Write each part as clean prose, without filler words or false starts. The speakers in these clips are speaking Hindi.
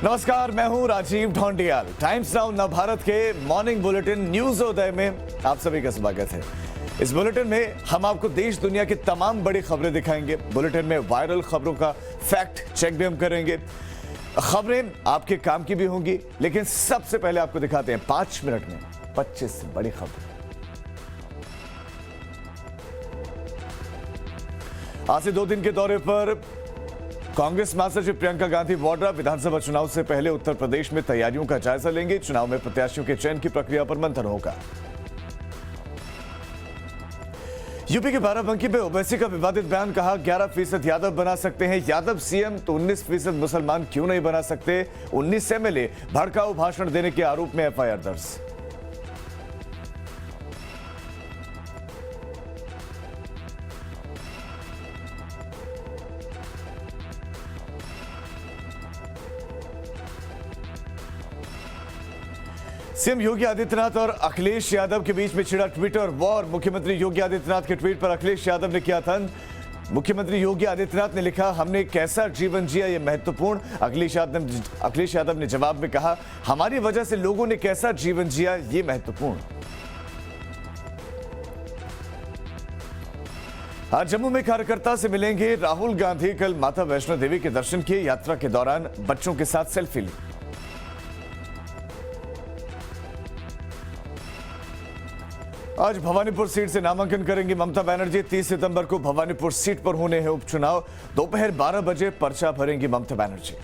नमस्कार, मैं हूं राजीव ढोंडियाल। टाइम्स नाउ नव भारत के मॉर्निंग बुलेटिन न्यूज उदय में आप सभी का स्वागत है। इस बुलेटिन में हम आपको देश दुनिया की तमाम बड़ी खबरें दिखाएंगे। बुलेटिन में वायरल खबरों का फैक्ट चेक भी हम करेंगे। खबरें आपके काम की भी होंगी, लेकिन सबसे पहले आपको दिखाते हैं 5 मिनट में 25 बड़ी खबरें। आज से 2 दिन के दौरे पर कांग्रेस महासचिव प्रियंका गांधी वाड्रा विधानसभा चुनाव से पहले उत्तर प्रदेश में तैयारियों का जायजा लेंगे। चुनाव में प्रत्याशियों के चयन की प्रक्रिया पर मंथन होगा। यूपी के बाराबंकी में ओवैसी का विवादित बयान, कहा 11% यादव बना सकते हैं यादव सीएम तो 19% मुसलमान क्यों नहीं बना सकते। 19 एमएलए भड़काऊ भाषण देने के आरोप में एफआईआर दर्ज। सीएम योगी आदित्यनाथ और अखिलेश यादव के बीच में छिड़ा ट्विटर वॉर। मुख्यमंत्री योगी आदित्यनाथ के ट्वीट पर अखिलेश यादव ने किया तंज। मुख्यमंत्री योगी आदित्यनाथ ने लिखा, हमने कैसा जीवन जिया ये महत्वपूर्ण। अखिलेश यादव ने जवाब में कहा, हमारी वजह से लोगों ने कैसा जीवन जिया ये महत्वपूर्ण। आज जम्मू में कार्यकर्ता से मिलेंगे राहुल गांधी। कल माता वैष्णो देवी के दर्शन किए। यात्रा के दौरान बच्चों के साथ सेल्फी ली। आज भवानीपुर सीट से नामांकन करेंगी ममता बनर्जी। 30 सितंबर को भवानीपुर सीट पर होने हैं उपचुनाव। दोपहर 12 बजे पर्चा भरेंगी ममता बनर्जी।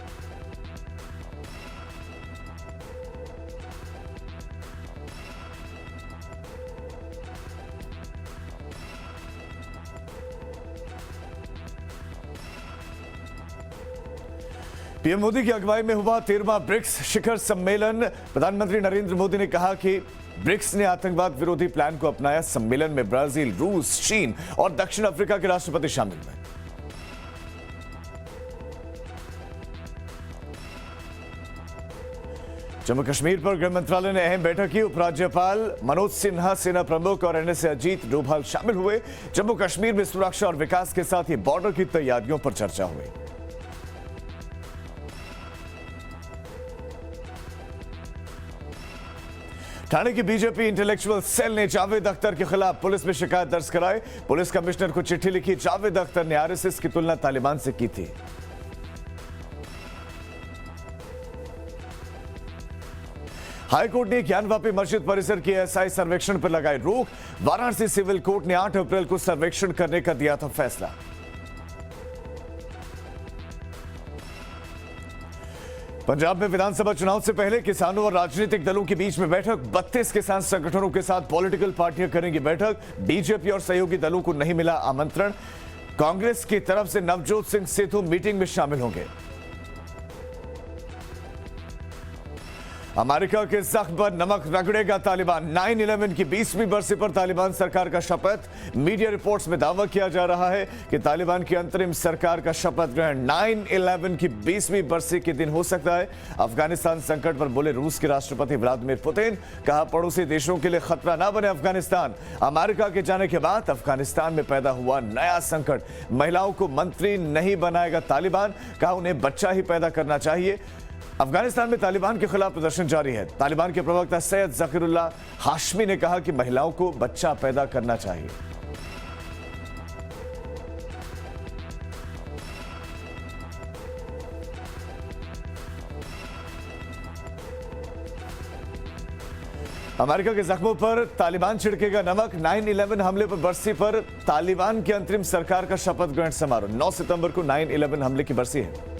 पीएम मोदी की अगुवाई में हुआ 13वां ब्रिक्स शिखर सम्मेलन। प्रधानमंत्री नरेंद्र मोदी ने कहा कि ब्रिक्स ने आतंकवाद विरोधी प्लान को अपनाया। सम्मेलन में ब्राजील, रूस, चीन और दक्षिण अफ्रीका के राष्ट्रपति शामिल हुए। जम्मू कश्मीर पर गृह मंत्रालय ने अहम बैठक की। उपराज्यपाल मनोज सिन्हा, सेना प्रमुख और एनएसए अजीत डोभाल शामिल हुए। जम्मू कश्मीर में सुरक्षा और विकास के साथ ही बॉर्डर की तैयारियों पर चर्चा हुई। ठाणे की बीजेपी इंटेलेक्चुअल सेल ने जावेद अख्तर के खिलाफ पुलिस में शिकायत दर्ज कराई। पुलिस कमिश्नर को चिट्ठी लिखी। जावेद अख्तर ने आरएसएस की तुलना तालिबान से की थी। हाईकोर्ट ने ज्ञानवापी मस्जिद परिसर की एएसआई सर्वेक्षण पर लगाई रोक। वाराणसी सिविल कोर्ट ने 8 अप्रैल को सर्वेक्षण करने का दिया था फैसला। पंजाब में विधानसभा चुनाव से पहले किसानों और राजनीतिक दलों के बीच में बैठक। 32 किसान संगठनों के साथ पॉलिटिकल पार्टियां करेंगी बैठक। बीजेपी और सहयोगी दलों को नहीं मिला आमंत्रण। कांग्रेस की तरफ से नवजोत सिंह सेतु मीटिंग में शामिल होंगे। अमेरिका के जख्म पर नमक रगड़ेगा तालिबान। 9/11 की 20वीं बरसी पर तालिबान सरकार का शपथ। मीडिया रिपोर्ट्स में दावा किया जा रहा है कि तालिबान की अंतरिम सरकार का शपथ ग्रहण 9/11 की 20वीं बरसी के दिन हो सकता है। अफगानिस्तान संकट पर बोले रूस के राष्ट्रपति व्लादिमीर पुतिन। कहा, पड़ोसी देशों के लिए खतरा ना बने अफगानिस्तान। अमेरिका के जाने के बाद अफगानिस्तान में पैदा हुआ नया संकट। महिलाओं को मंत्री नहीं बनाएगा तालिबान। कहा, उन्हें बच्चा ही पैदा करना चाहिए। अफगानिस्तान में तालिबान के खिलाफ प्रदर्शन जारी है। तालिबान के प्रवक्ता सैयद जकीरुल्लाह हाशमी ने कहा कि महिलाओं को बच्चा पैदा करना चाहिए। अमेरिका के जख्मों पर तालिबान छिड़केगा नमक। 9/11 हमले पर बरसी पर तालिबान की अंतरिम सरकार का शपथ ग्रहण समारोह। 9 सितंबर को 9/11 हमले की बरसी है।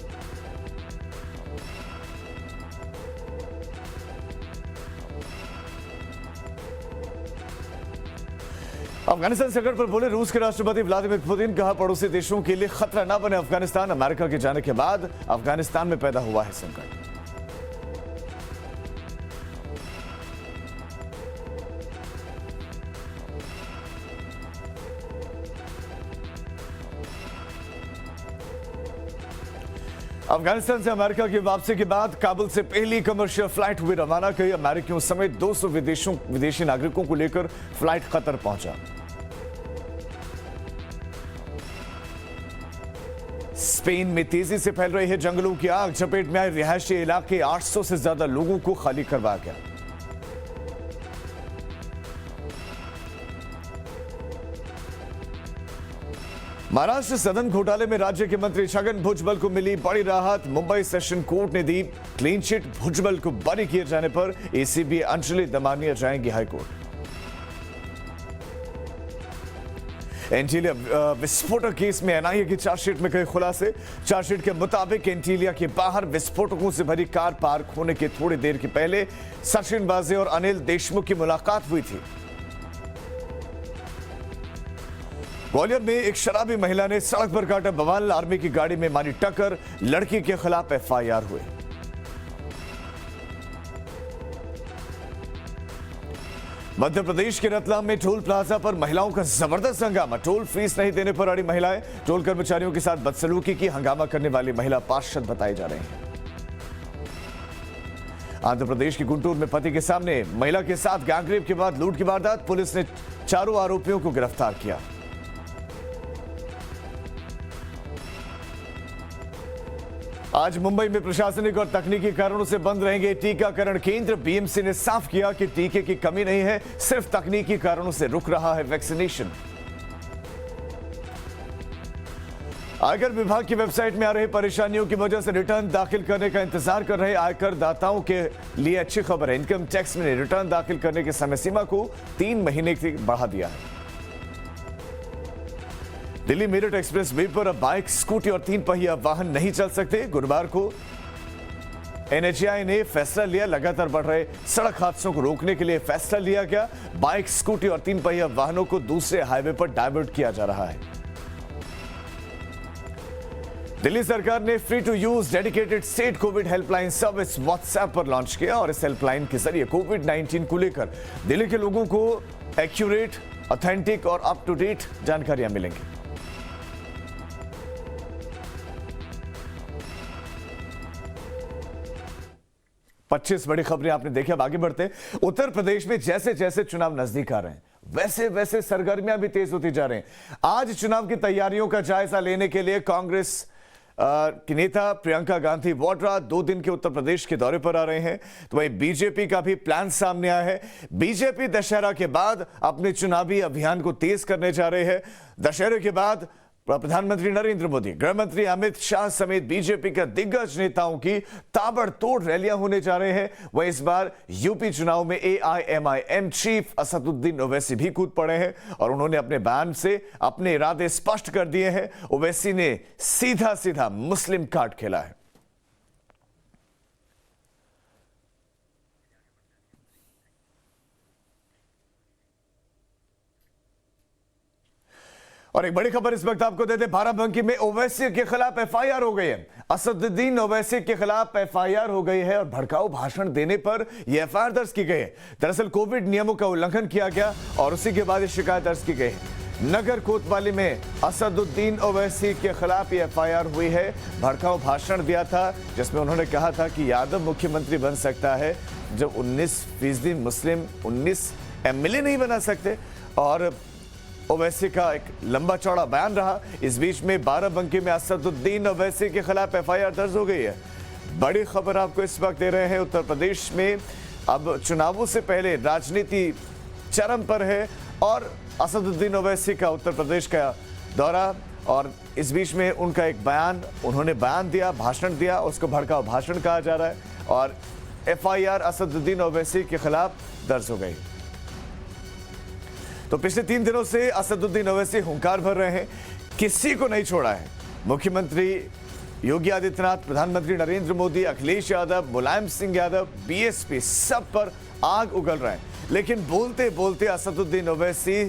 अफगानिस्तान संकट पर बोले रूस के राष्ट्रपति व्लादिमीर पुतिन। कहा, पड़ोसी देशों के लिए खतरा ना बने अफगानिस्तान। अमेरिका के जाने के बाद अफगानिस्तान में पैदा हुआ है संकट। अफगानिस्तान से अमेरिका की वापसी के बाद काबुल से पहली कमर्शियल फ्लाइट हुई रवाना। कई अमेरिकियों समेत 200 विदेशी नागरिकों को लेकर फ्लाइट कतर पहुंचा। स्पेन में तेजी से फैल रही है जंगलों की आग, चपेट में आए रिहायशी इलाके, 800 से ज्यादा लोगों को खाली करवाया गया। महाराष्ट्र सदन घोटाले में राज्य के मंत्री छगन भुजबल को मिली बड़ी राहत। मुंबई सेशन कोर्ट ने दी क्लीन चिट। भुजबल को बरी किए जाने पर एसीबी अंजलि दमानिया जाएंगी हाईकोर्ट। एंटीलिया विस्फोटक केस में एनआईए की चार्जशीट में कई खुलासे। चार्जशीट के मुताबिक एंटीलिया के बाहर विस्फोटकों से भरी कार पार्क होने के थोड़ी देर के पहले सचिन वाजे और अनिल देशमुख की मुलाकात हुई थी। ग्वालियर में एक शराबी महिला ने सड़क पर काटा बवाल, आर्मी की गाड़ी में मारी टक्कर, लड़की के खिलाफ एफआईआर हुई। मध्य प्रदेश के रतलाम में टोल प्लाजा पर महिलाओं का जबरदस्त हंगामा। टोल फीस नहीं देने पर अड़ी महिलाएं, टोल कर्मचारियों के साथ बदसलूकी की। हंगामा करने वाली महिला पार्षद बताई जा रही है। आंध्र प्रदेश के गुंटूर में पति के सामने महिला के साथ गैंगरेप के बाद लूट की वारदात, पुलिस ने 4 आरोपियों को गिरफ्तार किया। आज मुंबई में प्रशासनिक और तकनीकी कारणों से बंद रहेंगे टीकाकरण केंद्र। बीएमसी ने साफ किया कि टीके की कमी नहीं है, सिर्फ तकनीकी कारणों से रुक रहा है वैक्सीनेशन। आयकर विभाग की वेबसाइट में आ रही परेशानियों की वजह से रिटर्न दाखिल करने का इंतजार कर रहे आयकर दाताओं के लिए अच्छी खबर है। इनकम टैक्स ने रिटर्न दाखिल करने की समय सीमा को 3 महीने तक बढ़ा दिया है। दिल्ली मेरठ एक्सप्रेस वे पर अब बाइक, स्कूटी और 3 पहिया वाहन नहीं चल सकते। गुरुवार को एनएचएआई ने फैसला लिया। लगातार बढ़ रहे सड़क हादसों को रोकने के लिए फैसला लिया गया। बाइक, स्कूटी और 3 पहिया वाहनों को दूसरे हाईवे पर डाइवर्ट किया जा रहा है। दिल्ली सरकार ने free to use dedicated state COVID helpline service WhatsApp पर लॉन्च किया और इस हेल्पलाइन के जरिए कोविड-19 को लेकर दिल्ली के लोगों को एक्यूरेट, ऑथेंटिक और अप टू डेट जानकारियां मिलेंगी। पच्चीस बड़ी खबरें आपने देखी। अब आगे बढ़ते। उत्तर प्रदेश में जैसे जैसे चुनाव नजदीक आ रहे हैं वैसे वैसे सरगर्मियां भी तेज होती जा रही हैं। आज चुनाव की तैयारियों का जायजा लेने के लिए कांग्रेस की नेता प्रियंका गांधी वाड्रा 2 दिन के उत्तर प्रदेश के दौरे पर आ रहे हैं। तो वहीं बीजेपी का भी प्लान सामने आया है। बीजेपी दशहरा के बाद अपने चुनावी अभियान को तेज करने जा रहे हैं। दशहरे के बाद प्रधानमंत्री नरेंद्र मोदी, गृह मंत्री अमित शाह समेत बीजेपी के दिग्गज नेताओं की ताबड़तोड़ रैलियां होने जा रहे हैं। वह इस बार यूपी चुनाव में एआईएमआईएम चीफ असदुद्दीन ओवैसी भी कूद पड़े हैं और उन्होंने अपने बयान से अपने इरादे स्पष्ट कर दिए हैं। ओवैसी ने सीधा सीधा मुस्लिम कार्ड खेला है। और एक बड़ी खबर इस वक्त आपको देते, बाराबंकी में ओवैसी के खिलाफ एफआईआर हो गई है। असदुद्दीन ओवैसी के खिलाफ एफआईआर हो गई है और भड़काऊ भाषण देने पर यह एफआईआर दर्ज की गई है। दरअसल कोविड नियमों का उल्लंघन किया गया और उसी के बाद शिकायत दर्ज की गई है। नगर कोतवाली में असदुद्दीन ओवैसी के खिलाफ यह एफआईआर हुई है। भड़काऊ भाषण दिया था जिसमें उन्होंने कहा था कि यादव मुख्यमंत्री बन सकता है जब 19% मुस्लिम 19 एमएलए नहीं बना सकते। और ओवैसी का एक लंबा चौड़ा बयान रहा। इस बीच में बाराबंकी में असदुद्दीन ओवैसी के खिलाफ एफआईआर दर्ज हो गई है। बड़ी खबर आपको इस वक्त दे रहे हैं। उत्तर प्रदेश में अब चुनावों से पहले राजनीति चरम पर है और असदुद्दीन ओवैसी का उत्तर प्रदेश का दौरा और इस बीच में उनका एक बयान, उन्होंने बयान दिया, भाषण दिया, उसको भड़काऊ भाषण कहा जा रहा है और एफआईआर असदुद्दीन ओवैसी के खिलाफ दर्ज हो गई। तो पिछले 3 दिनों से असदुद्दीन ओवैसी हुंकार भर रहे हैं, किसी को नहीं छोड़ा है। मुख्यमंत्री योगी आदित्यनाथ, प्रधानमंत्री नरेंद्र मोदी, अखिलेश यादव, मुलायम सिंह यादव, बीएसपी सब पर आग उगल रहे हैं। लेकिन बोलते बोलते असदुद्दीन ओवैसी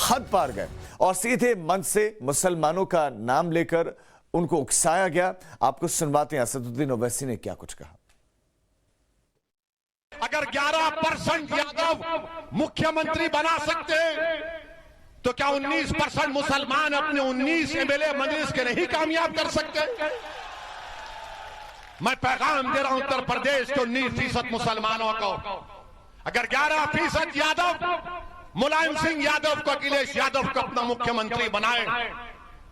हद पार गए और सीधे मंच से मुसलमानों का नाम लेकर उनको उकसाया गया। आपको सुनवाते हैं असदुद्दीन ओवैसी ने क्या कुछ कहा। अगर 11% यादव मुख्यमंत्री बना सकते तो क्या 19% मुसलमान अपने 19 एमएलए मजलिस के नहीं कामयाब कर सकते? मैं पैगाम दे रहा हूं उत्तर प्रदेश के 19% मुसलमानों को, अगर 11% यादव मुलायम सिंह यादव को, अखिलेश यादव को अपना मुख्यमंत्री बनाए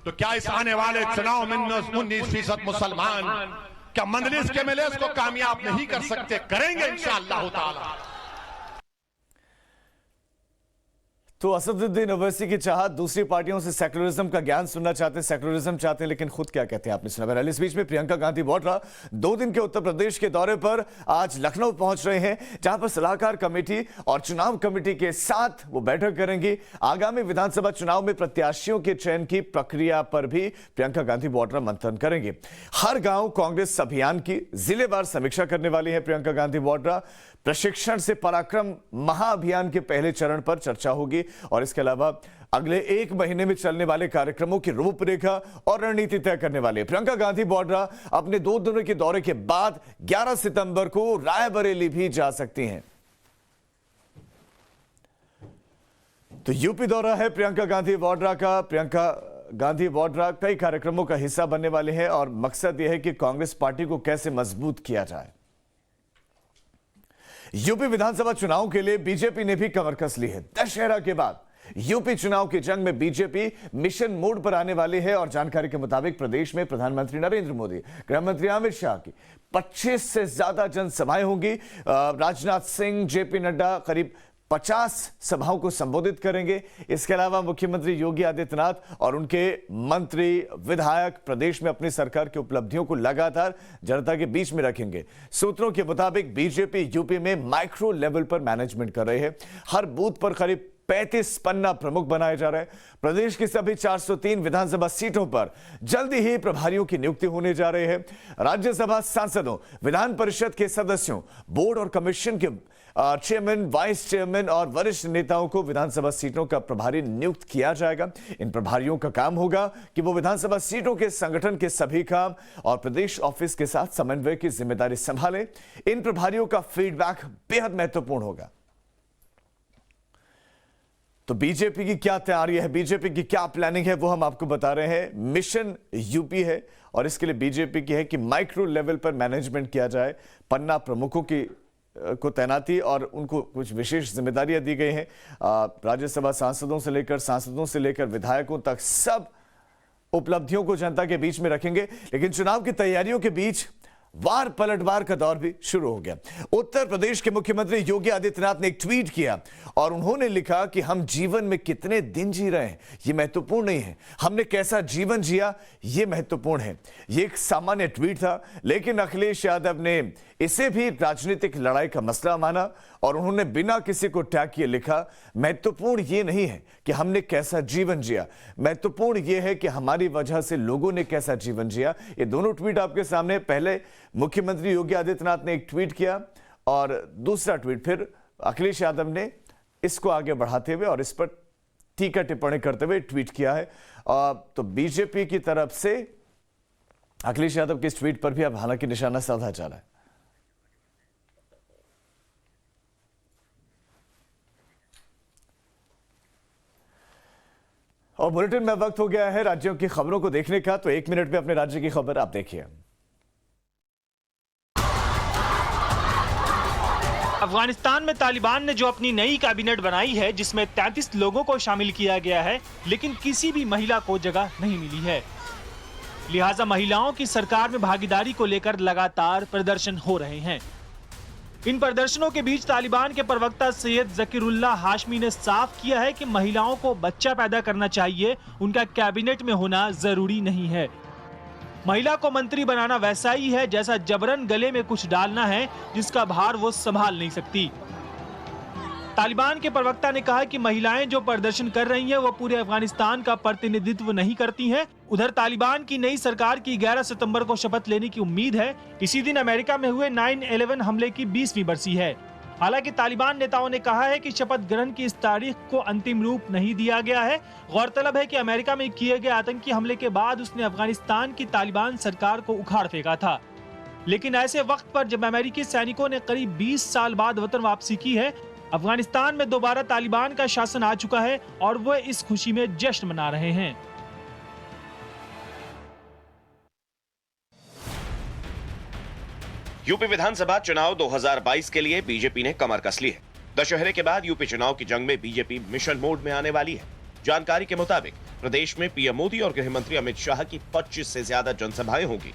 तो क्या इस आने वाले चुनाव में 19% मुसलमान क्या मंदलिस के एमएलए को कामयाब नहीं कर सकते? करेंगे इंशाअल्लाह ताला। तो असदुद्दीन ओवैसी की चाहत दूसरी पार्टियों से सेकुलरिज्म का ज्ञान सुनना चाहते हैं, सेकुलरिज्म चाहते हैं, लेकिन खुद क्या कहते हैं आपने सुना। बहरहाल इस बीच में प्रियंका गांधी वाड्रा 2 दिन के उत्तर प्रदेश के दौरे पर आज लखनऊ पहुंच रहे हैं, जहां पर सलाहकार कमेटी और चुनाव कमेटी के साथ वो बैठक करेंगी। आगामी विधानसभा चुनाव में प्रत्याशियों के चयन की प्रक्रिया पर भी प्रियंका गांधी वाड्रा मंथन करेंगे। हर गांव कांग्रेस अभियान की जिलेवार समीक्षा करने वाली है प्रियंका गांधी वाड्रा। प्रशिक्षण से पराक्रम महाअभियान के पहले चरण पर चर्चा होगी और इसके अलावा अगले 1 महीने में चलने वाले कार्यक्रमों की रूपरेखा और रणनीति तय करने वाले प्रियंका गांधी वाड्रा अपने 2 दिनों के दौरे के बाद 11 सितंबर को रायबरेली भी जा सकती हैं। तो यूपी दौरा है प्रियंका गांधी वाड्रा का। प्रियंका गांधी वाड्रा कई कार्यक्रमों का हिस्सा बनने वाले हैं और मकसद यह है कि कांग्रेस पार्टी को कैसे मजबूत किया जाए। यूपी विधानसभा चुनाव के लिए बीजेपी ने भी कमर कस ली है। दशहरा के बाद यूपी चुनाव की जंग में बीजेपी मिशन मोड पर आने वाली है और जानकारी के मुताबिक प्रदेश में प्रधानमंत्री नरेंद्र मोदी, गृह मंत्री अमित शाह की 25 से ज्यादा जनसभाएं होंगी। राजनाथ सिंह, जेपी नड्डा करीब 50 सभाओं को संबोधित करेंगे। इसके अलावा मुख्यमंत्री योगी आदित्यनाथ और उनके मंत्री, विधायक प्रदेश में अपनी सरकार की उपलब्धियों को लगातार जनता के बीच में रखेंगे। सूत्रों के मुताबिक बीजेपी यूपी में माइक्रो लेवल पर मैनेजमेंट कर रही है। हर बूथ पर करीब 35 पन्ना प्रमुख बनाए जा रहे हैं। प्रदेश की सभी 403 विधानसभा सीटों पर जल्दी ही प्रभारियों की नियुक्ति होने जा रही है। राज्यसभा सांसदों, विधान परिषद के सदस्यों, बोर्ड और कमीशन के चेयरमैन, वाइस चेयरमैन और वरिष्ठ नेताओं को विधानसभा सीटों का प्रभारी नियुक्त किया जाएगा। इन प्रभारियों का काम होगा कि वो विधानसभा सीटों के संगठन के सभी काम और प्रदेश ऑफिस के साथ समन्वय की जिम्मेदारी संभालें। इन प्रभारियों का फीडबैक बेहद महत्वपूर्ण होगा। तो बीजेपी की क्या तैयारी है, बीजेपी की क्या प्लानिंग है, वो हम आपको बता रहे हैं। मिशन यूपी है और इसके लिए बीजेपी की है कि माइक्रो लेवल पर मैनेजमेंट किया जाए। पन्ना प्रमुखों की को तैनाती और उनको कुछ विशेष जिम्मेदारियां दी गई हैं। राज्यसभा सांसदों से लेकर विधायकों तक सब उपलब्धियों को जनता के बीच में रखेंगे। लेकिन चुनाव की तैयारियों के बीच वार पलटवार का दौर भी शुरू हो गया। उत्तर प्रदेश के मुख्यमंत्री योगी आदित्यनाथ ने एक ट्वीट किया और उन्होंने लिखा कि हम जीवन में कितने दिन जी रहे हैं ये महत्वपूर्ण नहीं है, हमने कैसा जीवन जिया ये महत्वपूर्ण है। ये एक सामान्य ट्वीट था, लेकिन अखिलेश यादव ने इसे भी राजनीतिक लड़ाई का मसला माना और उन्होंने बिना किसी को टैग किए लिखा, महत्वपूर्ण ये नहीं है कि हमने कैसा जीवन जिया, महत्वपूर्ण ये है कि हमारी वजह से लोगों ने कैसा जीवन जिया। ये दोनों ट्वीट आपके सामने। पहले मुख्यमंत्री योगी आदित्यनाथ ने एक ट्वीट किया और दूसरा ट्वीट फिर अखिलेश यादव ने इसको आगे बढ़ाते हुए और इस पर टीका टिप्पणी करते हुए ट्वीट किया है। तो बीजेपी की तरफ से अखिलेश यादव के इस ट्वीट पर भी अब हालांकि निशाना साधा जा रहा है। और बुलेटिन में वक्त हो गया है राज्यों की खबरों को देखने का। तो 1 मिनट में अपने राज्य की खबर आप देखिए। अफगानिस्तान में तालिबान ने जो अपनी नई कैबिनेट बनाई है, जिसमें 33 लोगों को शामिल किया गया है, लेकिन किसी भी महिला को जगह नहीं मिली है। लिहाजा महिलाओं की सरकार में भागीदारी को लेकर लगातार प्रदर्शन हो रहे हैं। इन प्रदर्शनों के बीच तालिबान के प्रवक्ता सैयद जकीरुल्लाह हाशमी ने साफ किया है कि महिलाओं को बच्चा पैदा करना चाहिए, उनका कैबिनेट में होना जरूरी नहीं है। महिला को मंत्री बनाना वैसा ही है जैसा जबरन गले में कुछ डालना है जिसका भार वो संभाल नहीं सकती। तालिबान के प्रवक्ता ने कहा कि महिलाएं जो प्रदर्शन कर रही हैं वो पूरे अफगानिस्तान का प्रतिनिधित्व नहीं करती हैं। उधर तालिबान की नई सरकार की 11 सितंबर को शपथ लेने की उम्मीद है। इसी दिन अमेरिका में हुए 9/11 हमले की 20वीं बरसी है। हालांकि तालिबान नेताओं ने कहा है कि शपथ ग्रहण की इस तारीख को अंतिम रूप नहीं दिया गया है। गौरतलब है कि अमेरिका में किए गए आतंकी हमले के बाद उसने अफगानिस्तान की तालिबान सरकार को उखाड़ फेंका था। लेकिन ऐसे वक्त पर जब अमेरिकी सैनिकों ने करीब 20 साल बाद वतन वापसी की है, अफगानिस्तान में दोबारा तालिबान का शासन आ चुका है और वो इस खुशी में जश्न मना रहे हैं। यूपी विधानसभा चुनाव 2022 के लिए बीजेपी ने कमर कस ली है। दशहरे के बाद यूपी चुनाव की जंग में बीजेपी मिशन मोड में आने वाली है। जानकारी के मुताबिक प्रदेश में पीएम मोदी और गृह मंत्री अमित शाह की 25 से ज्यादा जनसभाएं होंगी।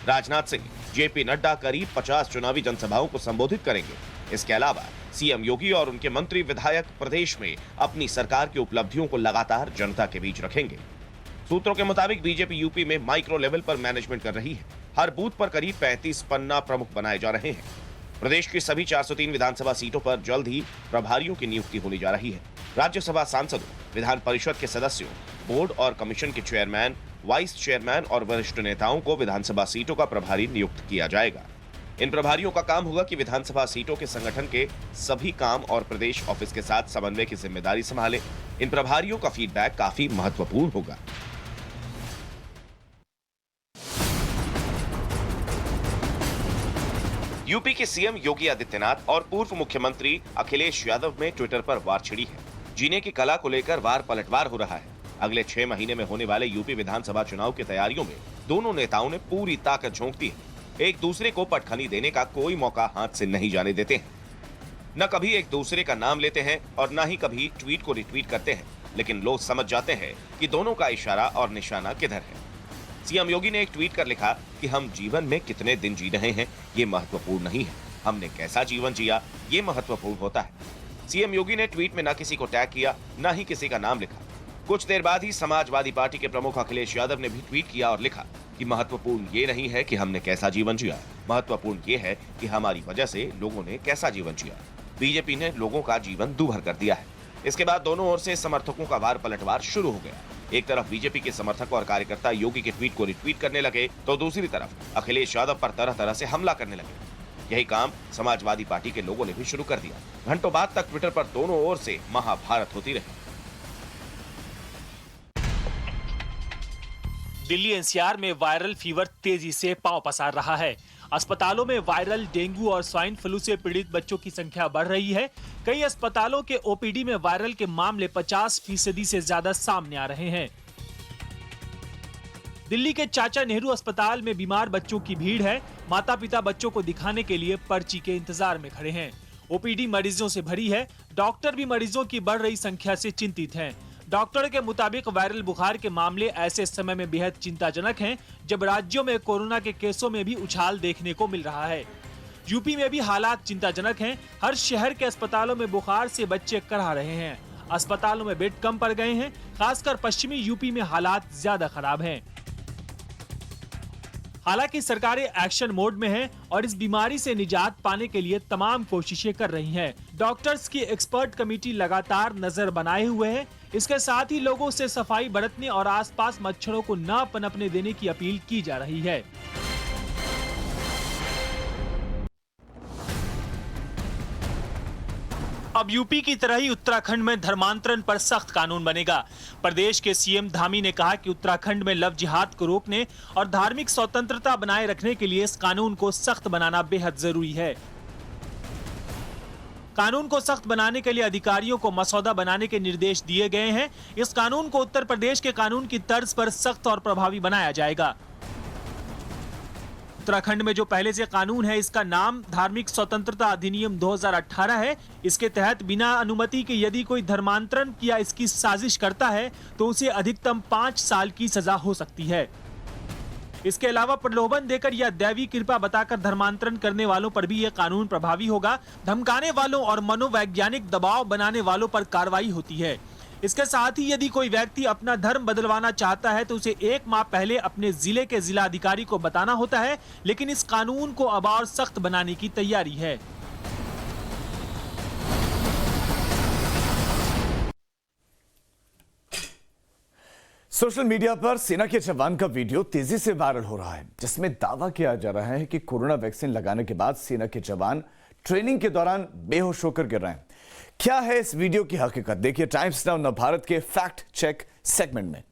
राजनाथ सिंह, जेपी नड्डा करीब 50 चुनावी जनसभाओं को संबोधित करेंगे। इसके अलावा सीएम योगी और उनके मंत्री विधायक प्रदेश में अपनी सरकार की उपलब्धियों को लगातार जनता के बीच रखेंगे। सूत्रों के मुताबिक बीजेपी यूपी में माइक्रो लेवल पर मैनेजमेंट कर रही है। हर बूथ पर करीब 35 पन्ना प्रमुख बनाए जा रहे हैं। प्रदेश की सभी 403 विधानसभा सीटों पर जल्द ही प्रभारियों की नियुक्ति होने जा रही है। राज्यसभा सांसदों, विधान परिषद के सदस्यों, बोर्ड और कमीशन के चेयरमैन, वाइस चेयरमैन और वरिष्ठ नेताओं को विधानसभा सीटों का प्रभारी नियुक्त किया जाएगा। इन प्रभारियों का काम होगा कि विधानसभा सीटों के संगठन के सभी काम और प्रदेश ऑफिस के साथ समन्वय की जिम्मेदारी संभाले। इन प्रभारियों का फीडबैक काफी महत्वपूर्ण होगा। यूपी के सीएम योगी आदित्यनाथ और पूर्व मुख्यमंत्री अखिलेश यादव में ट्विटर पर वार छिड़ी है। जीने की कला को लेकर वार पलटवार हो रहा है। अगले 6 महीने में होने वाले यूपी विधानसभा चुनाव की तैयारियों में दोनों नेताओं ने पूरी ताकत झोंक दी है। एक दूसरे को पटखनी देने का कोई मौका हाथ से नहीं जाने देते हैं। न कभी एक दूसरे का नाम लेते हैं और न ही कभी ट्वीट को रिट्वीट करते हैं, लेकिन लोग समझ जाते हैं कि दोनों का इशारा और निशाना किधर है। सीएम योगी ने एक ट्वीट कर लिखा कि हम जीवन में कितने दिन जी रहे हैं ये महत्वपूर्ण नहीं है, हमने कैसा जीवन जिया ये महत्वपूर्ण होता है। सीएम योगी ने ट्वीट में न किसी को टैग किया, न ही किसी का नाम लिखा। कुछ देर बाद ही समाजवादी पार्टी के प्रमुख अखिलेश यादव ने भी ट्वीट किया और लिखा कि महत्वपूर्ण ये नहीं है कि हमने कैसा जीवन जिया, महत्वपूर्ण ये है कि हमारी वजह से लोगों ने कैसा जीवन जिया। बीजेपी ने लोगों का जीवन दूभर कर दिया है। इसके बाद दोनों ओर से समर्थकों का वार पलटवार शुरू हो गया। एक तरफ बीजेपी के समर्थक और कार्यकर्ता योगी के ट्वीट को रिट्वीट करने लगे, तो दूसरी तरफ अखिलेश यादव पर तरह तरह से हमला करने लगे। यही काम समाजवादी पार्टी के लोगों ने भी शुरू कर दिया। घंटों बाद तक ट्विटर पर दोनों ओर से महाभारत होती रही। दिल्ली एनसीआर में वायरल फीवर तेजी से पांव पसार रहा है। अस्पतालों में वायरल डेंगू और स्वाइन फ्लू से पीड़ित बच्चों की संख्या बढ़ रही है। कई अस्पतालों के ओपीडी में वायरल के मामले 50% से ज्यादा सामने आ रहे हैं। दिल्ली के चाचा नेहरू अस्पताल में बीमार बच्चों की भीड़ है। माता पिता बच्चों को दिखाने के लिए पर्ची के इंतजार में खड़े हैं। ओपीडी मरीजों से भरी है। डॉक्टर भी मरीजों की बढ़ रही संख्या से चिंतित हैं। डॉक्टर के मुताबिक वायरल बुखार के मामले ऐसे समय में बेहद चिंताजनक हैं जब राज्यों में कोरोना के केसों में भी उछाल देखने को मिल रहा है। यूपी में भी हालात चिंताजनक हैं। हर शहर के अस्पतालों में बुखार से बच्चे करहा रहे हैं। अस्पतालों में बेड कम पड़ गए हैं। खासकर पश्चिमी यूपी में हालात ज्यादा खराब हैं। हालांकि सरकारें एक्शन मोड में हैं और इस बीमारी से निजात पाने के लिए तमाम कोशिशें कर रही हैं। डॉक्टर्स की एक्सपर्ट कमेटी लगातार नजर बनाए हुए है। इसके साथ ही लोगों से सफाई बरतने और आसपास मच्छरों को न पनपने देने की अपील की जा रही है। अब यूपी की तरह ही उत्तराखंड में धर्मांतरण पर सख्त कानून बनेगा। प्रदेश के सीएम धामी ने कहा कि उत्तराखंड में लव जिहाद को रोकने और धार्मिक स्वतंत्रता बनाए रखने के लिए इस कानून को सख्त बनाना बेहद जरूरी है। कानून को सख्त बनाने के लिए अधिकारियों को मसौदा बनाने के निर्देश दिए गए हैं। इस कानून को उत्तर प्रदेश के कानून की तर्ज पर सख्त और प्रभावी बनाया जाएगा। उत्तराखंड में जो पहले से कानून है, इसका नाम धार्मिक स्वतंत्रता अधिनियम 2018 है। इसके तहत बिना अनुमति के यदि कोई धर्मांतरण या इसकी साजिश करता है तो उसे अधिकतम 5 साल की सजा हो सकती है। इसके अलावा प्रलोभन देकर या दैवी कृपा बताकर धर्मांतरण करने वालों पर भी यह कानून प्रभावी होगा। धमकाने वालों और मनोवैज्ञानिक दबाव बनाने वालों पर कार्रवाई होती है। इसके साथ ही यदि कोई व्यक्ति अपना धर्म बदलवाना चाहता है तो उसे 1 माह पहले अपने जिले के जिला अधिकारी को बताना होता है। लेकिन इस कानून को अब और सख्त बनाने की तैयारी है। सोशल मीडिया पर सेना के जवान का वीडियो तेजी से वायरल हो रहा है, जिसमें दावा किया जा रहा है कि कोरोना वैक्सीन लगाने के बाद सेना के जवान ट्रेनिंग के दौरान बेहोश होकर गिर रहे हैं। क्या है इस वीडियो की हकीकत? देखिए टाइम्स नाउ नवभारत के फैक्ट चेक सेगमेंट में।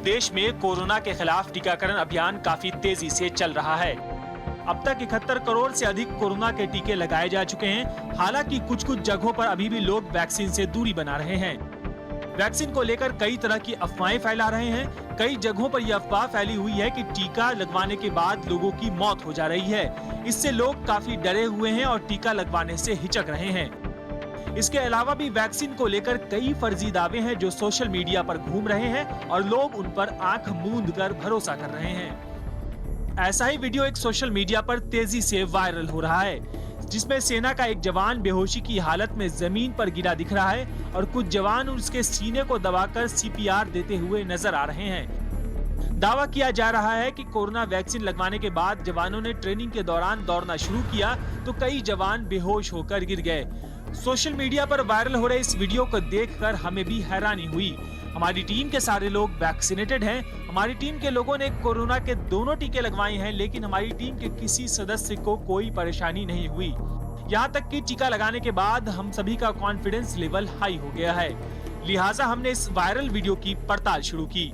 देश में कोरोना के खिलाफ टीकाकरण अभियान काफी तेजी से चल रहा है। अब तक 71 करोड़ से अधिक कोरोना के टीके लगाए जा चुके हैं। हालांकि कुछ जगहों पर अभी भी लोग वैक्सीन से दूरी बना रहे हैं। वैक्सीन को लेकर कई तरह की अफवाहें फैला रहे हैं। कई जगहों पर यह अफवाह फैली हुई है कि टीका लगवाने के बाद लोगों की मौत हो जा रही है। इससे लोग काफी डरे हुए हैं और टीका लगवाने से हिचक रहे हैं। इसके अलावा भी वैक्सीन को लेकर कई फर्जी दावे हैं जो सोशल मीडिया पर घूम रहे हैं और लोग उन पर आंख मूंद कर भरोसा कर रहे हैं। ऐसा ही वीडियो एक सोशल मीडिया पर तेजी से वायरल हो रहा है, जिसमें सेना का एक जवान बेहोशी की हालत में जमीन पर गिरा दिख रहा है और कुछ जवान उसके सीने को दबाकर सीपीआर देते हुए नजर आ रहे हैं। दावा किया जा रहा है कि कोरोना वैक्सीन लगवाने के बाद जवानों ने ट्रेनिंग के दौरान दौड़ना शुरू किया तो कई जवान बेहोश होकर गिर गए। सोशल मीडिया पर वायरल हो रहे इस वीडियो को देखकर हमें भी हैरानी हुई। हमारी टीम के सारे लोग वैक्सीनेटेड हैं। हमारी टीम के लोगों ने कोरोना के दोनों टीके लगवाए हैं, लेकिन हमारी टीम के किसी सदस्य को कोई परेशानी नहीं हुई। यहाँ तक कि टीका लगाने के बाद हम सभी का कॉन्फिडेंस लेवल हाई हो गया है। लिहाजा हमने इस वायरल वीडियो की पड़ताल शुरू की।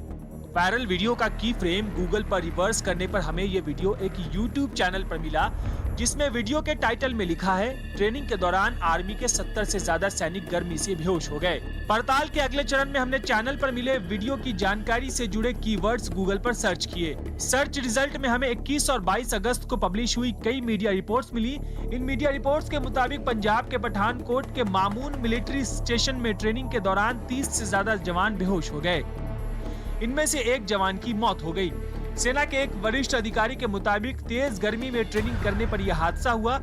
वायरल वीडियो का की फ्रेम गूगल पर रिवर्स करने पर हमें ये वीडियो एक YouTube चैनल पर मिला, जिसमें वीडियो के टाइटल में लिखा है, ट्रेनिंग के दौरान आर्मी के 70 से ज्यादा सैनिक गर्मी से बेहोश हो गए। पड़ताल के अगले चरण में हमने चैनल पर मिले वीडियो की जानकारी से जुड़े कीवर्ड्स गूगल पर सर्च किए। सर्च रिजल्ट में हमें 21 और 22 अगस्त को पब्लिश हुई कई मीडिया रिपोर्ट्स मिली। इन मीडिया रिपोर्ट्स के मुताबिक पंजाब के पठानकोट के मामून मिलिट्री स्टेशन में ट्रेनिंग के दौरान 30 से ज्यादा जवान बेहोश हो गए। इनमें से एक जवान की मौत हो गई। सेना के एक वरिष्ठ अधिकारी के मुताबिक तेज गर्मी में ट्रेनिंग करने पर यह हादसा हुआ।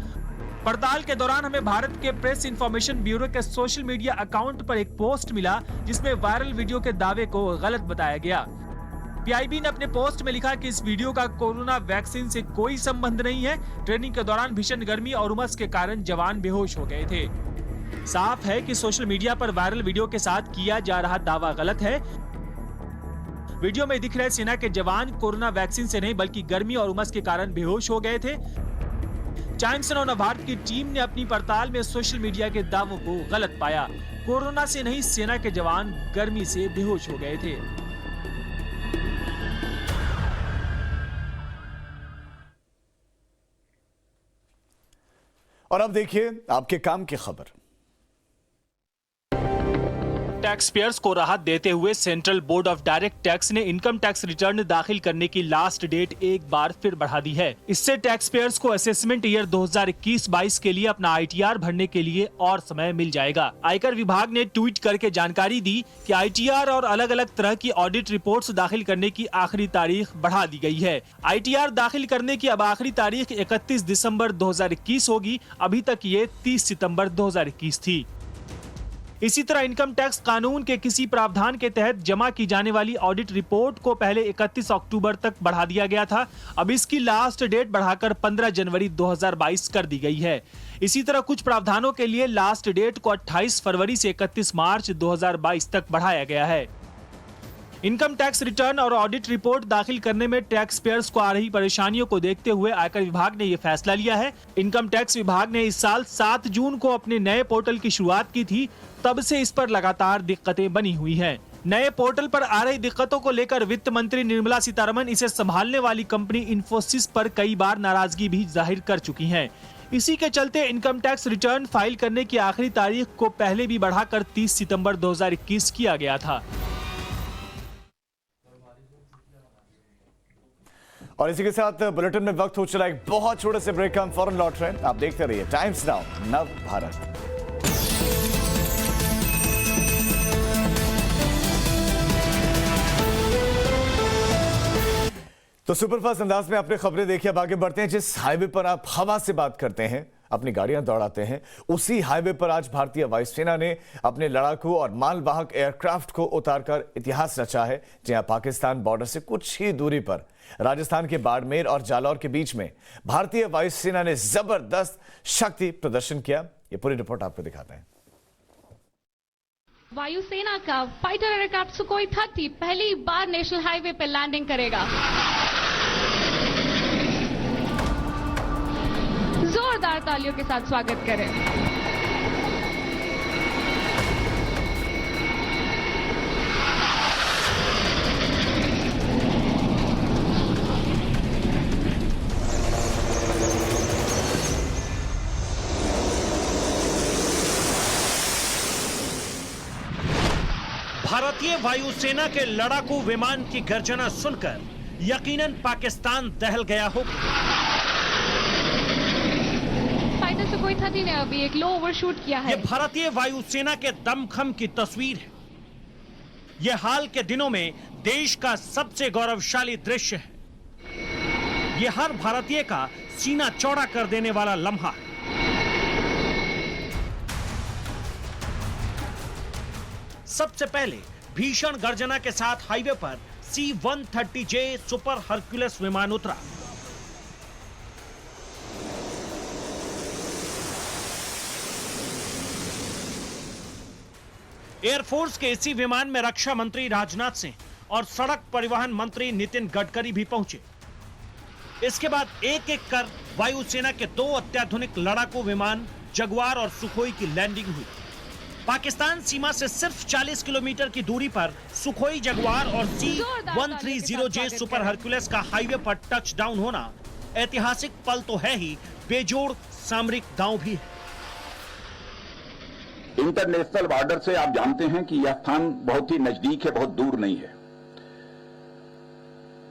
पड़ताल के दौरान हमें भारत के प्रेस इंफॉर्मेशन ब्यूरो के सोशल मीडिया अकाउंट पर एक पोस्ट मिला, जिसमें वायरल वीडियो के दावे को गलत बताया गया। पीआईबी ने अपने पोस्ट में लिखा कि इस वीडियो का कोरोना वैक्सीन से कोई संबंध नहीं है। ट्रेनिंग के दौरान भीषण गर्मी और उमस के कारण जवान बेहोश हो गए थे। साफ है कि सोशल मीडिया पर वायरल वीडियो के साथ किया जा रहा दावा गलत है। वीडियो में दिख रहे सेना के जवान कोरोना वैक्सीन से नहीं बल्कि गर्मी और उमस के कारण बेहोश हो गए थे। टाइम्स नव भारत की टीम ने अपनी पड़ताल में सोशल मीडिया के दावों को गलत पाया। कोरोना से नहीं, सेना के जवान गर्मी से बेहोश हो गए थे। और अब देखिए आपके काम की खबर। टैक्स पेयर्स को राहत देते हुए central board of direct tax ने इनकम टैक्स रिटर्न दाखिल करने की लास्ट डेट एक बार फिर बढ़ा दी है। इससे टैक्स पेयर्स को असेसमेंट ईयर 2021-22 के लिए अपना ITR भरने के लिए और समय मिल जाएगा। आयकर विभाग ने ट्वीट करके जानकारी दी कि ITR और अलग अलग तरह की ऑडिट रिपोर्ट्स दाखिल करने की आखिरी तारीख बढ़ा दी गई है। ITR दाखिल करने की अब आखिरी तारीख 31 दिसंबर 2021 होगी। अभी तक ये 30 सितंबर 2021 थी। इसी तरह इनकम टैक्स कानून के किसी प्रावधान के तहत जमा की जाने वाली ऑडिट रिपोर्ट को पहले 31 अक्टूबर तक बढ़ा दिया गया था। अब इसकी लास्ट डेट बढ़ाकर 15 जनवरी 2022 कर दी गई है। इसी तरह कुछ प्रावधानों के लिए लास्ट डेट को 28 फरवरी से 31 मार्च 2022 तक बढ़ाया गया है। इनकम टैक्स रिटर्न और ऑडिट रिपोर्ट दाखिल करने में टैक्स पेयर्स को आ रही परेशानियों को देखते हुए आयकर विभाग ने ये फैसला लिया है। इनकम टैक्स विभाग ने इस साल 7 जून को अपने नए पोर्टल की शुरुआत की थी। तब से इस पर लगातार दिक्कतें बनी हुई हैं। नए पोर्टल पर आ रही दिक्कतों को लेकर वित्त मंत्री निर्मला सीतारमण इसे संभालने वाली कंपनी इन्फोसिस पर कई बार नाराजगी भी जाहिर कर चुकी हैं। इसी के चलते इनकम टैक्स रिटर्न फाइल करने की आखिरी तारीख को पहले भी बढ़ाकर 30 सितंबर 2021 किया गया था। और इसी के साथ बुलेटिन में वक्त हो चला एक बहुत छोटे से ब्रेक का। हम फौरन लौट रहे हैं। आप देखते रहिए टाइम्स नाउ नव भारत। तो सुपरफास्ट अंदाज में आपने खबरें देखी। अब आगे बढ़ते हैं। जिस हाईवे पर आप हवा से बात करते हैं, अपनी गाड़ियां दौड़ाते हैं, उसी हाईवे पर आज भारतीय वायुसेना ने अपने लड़ाकू और मालवाहक एयरक्राफ्ट को उतारकर इतिहास रचा है। जहां पाकिस्तान बॉर्डर से कुछ ही दूरी पर राजस्थान के बाड़मेर और जालौर के बीच में भारतीय वायुसेना ने जबरदस्त शक्ति प्रदर्शन किया। ये पूरी रिपोर्ट आपको दिखाते हैं। वायुसेना का फाइटर एयरक्राफ्ट सुखोई 30 पहली बार नेशनल हाईवे पर लैंडिंग करेगा। जोरदार तालियों के साथ स्वागत करें। भारतीय वायुसेना के लड़ाकू विमान की गर्जना सुनकर यकीनन पाकिस्तान दहल गया होगा। फाइटर सुखोई 13 ने अभी एक लो ओवरशूट किया है। ये भारतीय वायुसेना के दमखम की तस्वीर है। ये हाल के दिनों में देश का सबसे गौरवशाली दृश्य है। ये हर भारतीय का सीना चौड़ा कर देने वाला लम्हा है। सबसे पहले भीषण गर्जना के साथ हाईवे पर C-130J सुपर हरक्यूलिस विमान उतरा। एयरफोर्स के इसी विमान में रक्षा मंत्री राजनाथ सिंह और सड़क परिवहन मंत्री नितिन गडकरी भी पहुंचे। इसके बाद एक एक कर वायुसेना के 2 अत्याधुनिक लड़ाकू विमान जगुआर और सुखोई की लैंडिंग हुई। पाकिस्तान सीमा से सिर्फ 40 किलोमीटर की दूरी पर सुखोई जगुआर और C-130J सुपर हरक्यूलिस का हाईवे पर टच डाउन होना ऐतिहासिक पल तो है ही, बेजोड़ सामरिक दांव भी है। इंटरनेशनल बॉर्डर से आप जानते हैं कि यह स्थान बहुत ही नजदीक है, बहुत दूर नहीं है।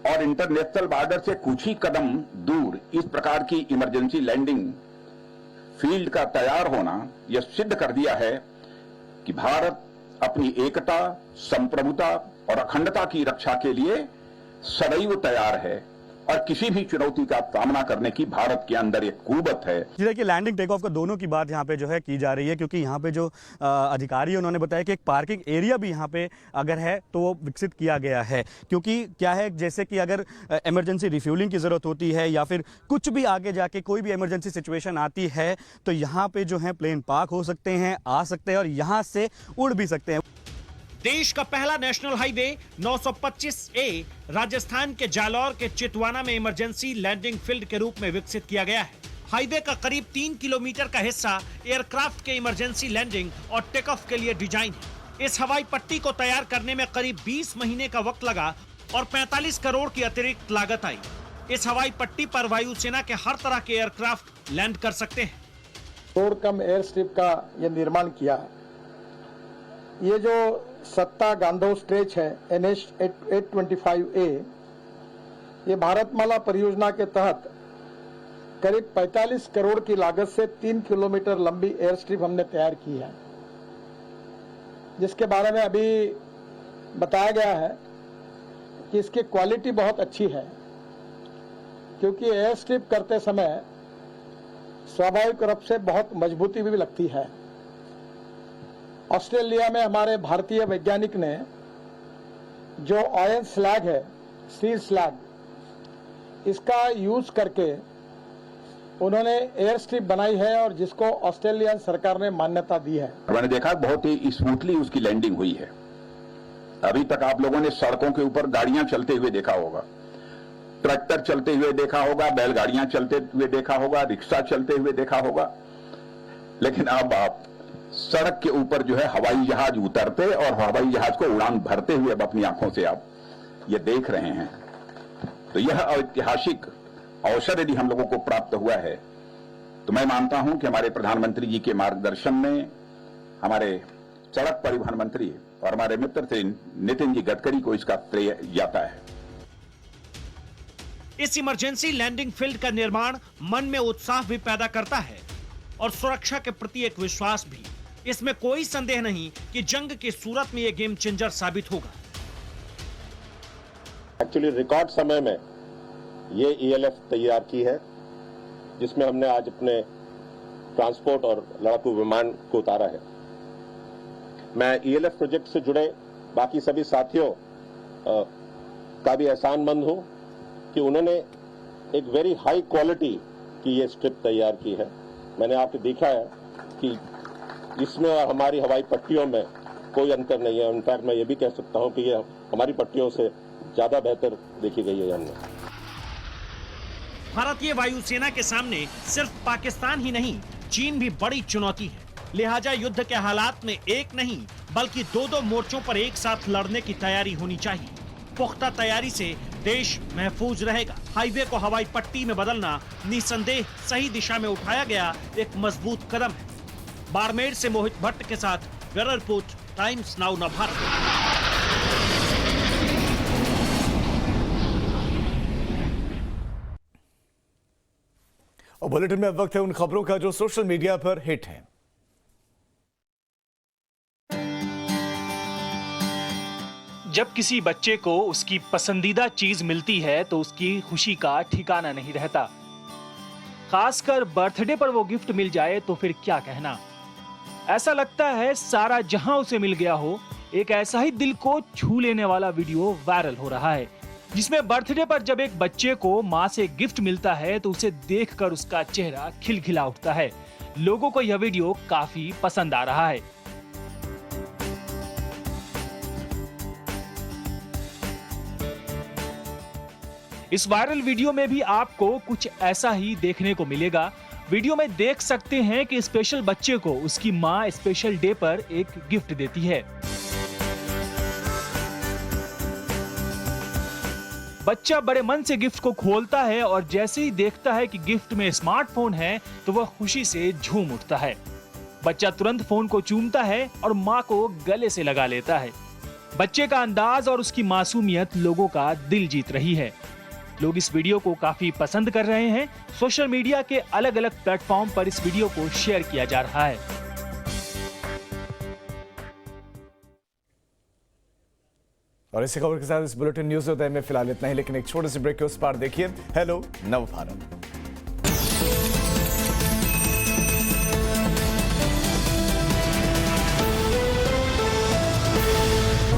और इंटरनेशनल बॉर्डर से कुछ ही कदम दूर इस प्रकार की इमरजेंसी लैंडिंग फील्ड का तैयार होना यह सिद्ध कर दिया है कि भारत अपनी एकता, संप्रभुता और अखंडता की रक्षा के लिए सदैव तैयार है और किसी भी चुनौती का सामना करने की भारत के अंदर एक कुवत है। देखिए, लैंडिंग टेक ऑफ का दोनों की बात यहाँ पे जो है की जा रही है, क्योंकि यहाँ पे जो अधिकारी उन्होंने बताया कि एक पार्किंग एरिया भी यहाँ पे अगर है तो वो विकसित किया गया है। क्योंकि क्या है, जैसे कि अगर इमरजेंसी रिफ्यूलिंग की ज़रूरत होती है या फिर कुछ भी आगे जाके कोई भी इमरजेंसी सिचुएशन आती है तो यहाँ पे जो है प्लेन पार्क हो सकते हैं, आ सकते हैं और यहाँ से उड़ भी सकते हैं। देश का पहला नेशनल हाईवे 925A राजस्थान के जालौर के चितवाना में इमरजेंसी लैंडिंग फील्ड के रूप में विकसित किया गया है। हाईवे का करीब 3 किलोमीटर का हिस्सा एयरक्राफ्ट के इमरजेंसी लैंडिंग और टेक ऑफ के लिए डिजाइन है। इस हवाई पट्टी को तैयार करने में करीब 20 महीने का वक्त लगा और 45 करोड़ की अतिरिक्त लागत आई। इस हवाई पट्टी पर वायुसेना के हर तरह के एयरक्राफ्ट लैंड कर सकते हैं। रोड कम एयर स्ट्रिप का यह निर्माण किया है। ये जो सत्ता गांधो स्ट्रेच है NH 825A, ये भारतमाला परियोजना के तहत करीब 45 करोड़ की लागत से 3 किलोमीटर लंबी एयर स्ट्रिप हमने तैयार की है, जिसके बारे में अभी बताया गया है कि इसकी क्वालिटी बहुत अच्छी है, क्योंकि एयर स्ट्रिप करते समय स्वाभाविक रूप से बहुत मजबूती भी लगती है। ऑस्ट्रेलिया में हमारे भारतीय वैज्ञानिक ने जो आयरन स्लैग है, स्टील स्लैग, इसका यूज करके उन्होंने एयर स्ट्रिप बनाई है और जिसको ऑस्ट्रेलियन सरकार ने मान्यता दी है। मैंने देखा बहुत ही स्मूथली उसकी लैंडिंग हुई है। अभी तक आप लोगों ने सड़कों के ऊपर गाड़ियां चलते हुए देखा होगा, ट्रैक्टर चलते हुए देखा होगा, बैलगाड़ियां चलते हुए देखा होगा, रिक्शा चलते हुए देखा होगा, लेकिन अब आप सड़क के ऊपर जो है हवाई जहाज उतरते और हवाई जहाज को उड़ान भरते हुए अब अपनी आंखों से आप ये देख रहे हैं। तो यह ऐतिहासिक अवसर यदि हम लोगों को प्राप्त हुआ है तो मैं मानता हूं कि हमारे प्रधानमंत्री जी के मार्गदर्शन में हमारे सड़क परिवहन मंत्री और हमारे मित्र श्री नितिन जी गडकरी को इसका श्रेय जाता है। इस इमरजेंसी लैंडिंग फील्ड का निर्माण मन में उत्साह भी पैदा करता है और सुरक्षा के प्रति एक विश्वास भी। इसमें कोई संदेह नहीं कि जंग की सूरत में यह गेम चेंजर साबित होगा। एक्चुअली रिकॉर्ड समय में ये ELF तैयार की है, जिसमें हमने आज अपने ट्रांसपोर्ट और लड़ाकू विमान को उतारा है। मैं ELF प्रोजेक्ट से जुड़े बाकी सभी साथियों का भी एहसानमंद हूं कि उन्होंने एक वेरी हाई क्वालिटी की ये स्ट्रिप तैयार की है। मैंने आपको देखा है कि इसमें और हमारी हवाई पट्टियों में कोई अंतर नहीं है। इनफैक्ट मैं ये भी कह सकता हूं कि ये हमारी पट्टियों से ज्यादा बेहतर देखी गई है हमने। भारतीय वायुसेना के सामने सिर्फ पाकिस्तान ही नहीं, चीन भी बड़ी चुनौती है। लिहाजा युद्ध के हालात में एक नहीं बल्कि 2-2 मोर्चों पर एक साथ लड़ने की तैयारी होनी चाहिए। पुख्ता तैयारी से देश महफूज रहेगा। हाईवे को हवाई पट्टी में बदलना निसंदेह सही दिशा में उठाया गया एक मजबूत कदम है। बाड़मेर से मोहित भट्ट के साथ bureau report, times now Bharat. Bulletin में अब वक्त है उन खबरों का जो सोशल मीडिया पर हिट है। जब किसी बच्चे को उसकी पसंदीदा चीज मिलती है तो उसकी खुशी का ठिकाना नहीं रहता। खासकर बर्थडे पर वो गिफ्ट मिल जाए तो फिर क्या कहना। ऐसा लगता है सारा जहां उसे मिल गया हो। एक ऐसा ही दिल को छू लेने वाला वीडियो वायरल हो रहा है, जिसमें बर्थडे पर जब एक बच्चे को मां से गिफ्ट मिलता है तो उसे देखकर उसका चेहरा खिलखिला उठता है। लोगों को यह वीडियो काफी पसंद आ रहा है। इस वायरल वीडियो में भी आपको कुछ ऐसा ही देखने को मिलेगा। वीडियो में देख सकते हैं कि स्पेशल बच्चे को उसकी मां स्पेशल डे पर एक गिफ्ट देती है। बच्चा बड़े मन से गिफ्ट को खोलता है और जैसे ही देखता है कि गिफ्ट में स्मार्टफोन है तो वह खुशी से झूम उठता है। बच्चा तुरंत फोन को चूमता है और मां को गले से लगा लेता है। बच्चे का अंदाज और उसकी मासूमियत लोगों का दिल जीत रही है। लोग इस वीडियो को काफी पसंद कर रहे हैं। सोशल मीडिया के अलग अलग प्लेटफॉर्म पर इस वीडियो को शेयर किया जा रहा है। और इसी खबर के साथ इस बुलेटिन न्यूज उदय में फिलहाल इतना ही, लेकिन एक छोटे से ब्रेक के उस पार देखिए हेलो नव भारत।